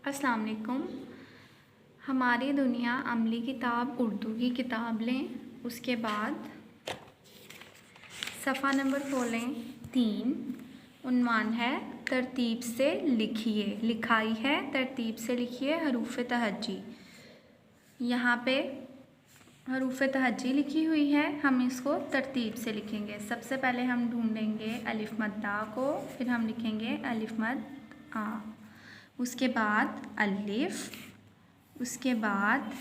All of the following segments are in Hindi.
अस्सलाम वालेकुम। हमारी दुनिया अमली किताब उर्दू की किताब लें। उसके बाद सफ़ा नंबर खोलें 3। उन्वान है तरतीब से लिखिए, लिखाई है तरतीब से लिखिए हरूफ तहज्जी। यहाँ पे हरूफ तहज्जी लिखी हुई है, हम इसको तरतीब से लिखेंगे। सबसे पहले हम ढूंढेंगे अलिफ मद दा को, फिर हम लिखेंगे अलिफ मद आ, उसके बाद अलिफ, उसके बाद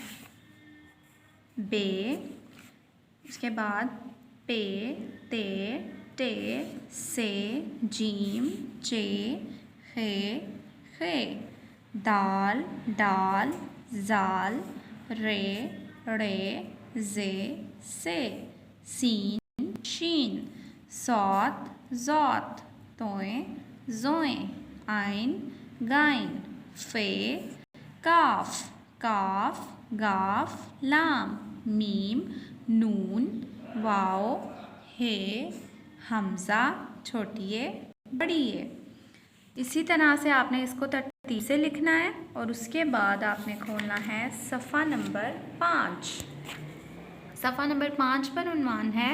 बे, उसके बाद पे, ते, टे, से, जीम, चे, खे, दाल, डाल, जाल, रे, जे, से, सीन, शीन, सौत, जौत, तोए, जोए, आइन, गाइन, फे, काफ, काफ, गाफ, लाम, मीम, नून, वाओ, हे, हमज़ा, छोटी ए, बड़ी ए। इसी तरह से आपने इसको तरतीब से लिखना है और उसके बाद आपने खोलना है सफ़ा नंबर 5। सफ़ा नंबर 5 पर उन्वान है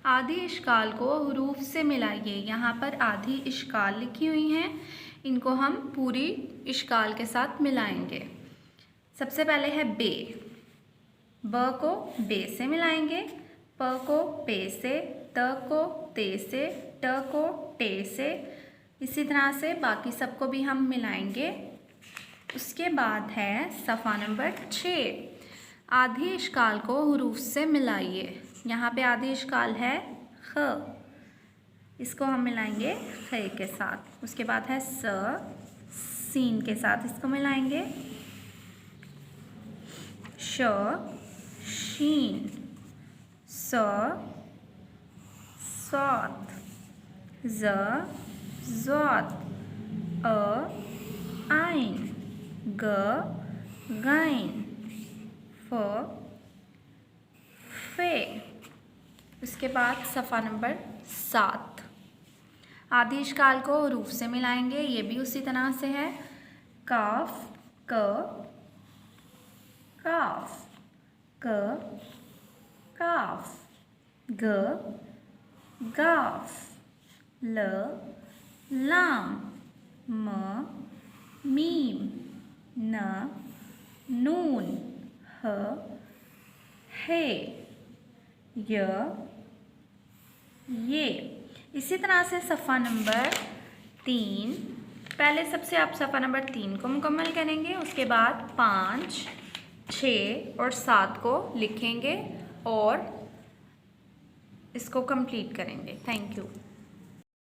आधी इश्काल को हुरूफ से मिलाइए। यहाँ पर आधी इश्काल लिखी हुई हैं, इनको हम पूरी इश्काल के साथ मिलाएंगे। सबसे पहले है बे, ब को बे से मिलाएंगे, प को पे से, त को ते से, ट को टे से। इसी तरह से बाकी सबको भी हम मिलाएंगे। उसके बाद है सफ़ा नंबर 6, आधी इश्काल को हुरूफ से मिलाइए। यहाँ पे आधी इश्काल है ख, इसको हम मिलाएंगे खे के साथ। उसके बाद है सीन के साथ इसको मिलाएंगे, श, शीन, सौत, ज़ौत, आइन, गाइन, फे। उसके बाद सफ़ा नंबर 7, आधी इश्काल को हुरूफ से मिलाएंगे, ये भी उसी तरह से है। काफ, काफ, काफ, गाफ, लाम, मीम, नून, हे, ये। इसी तरह से सफ़ा नंबर 3, पहले सबसे आप सफ़ा नंबर 3 को मुकम्मल करेंगे, उसके बाद 5, 6 और 7 को लिखेंगे और इसको कंप्लीट करेंगे। Thank you.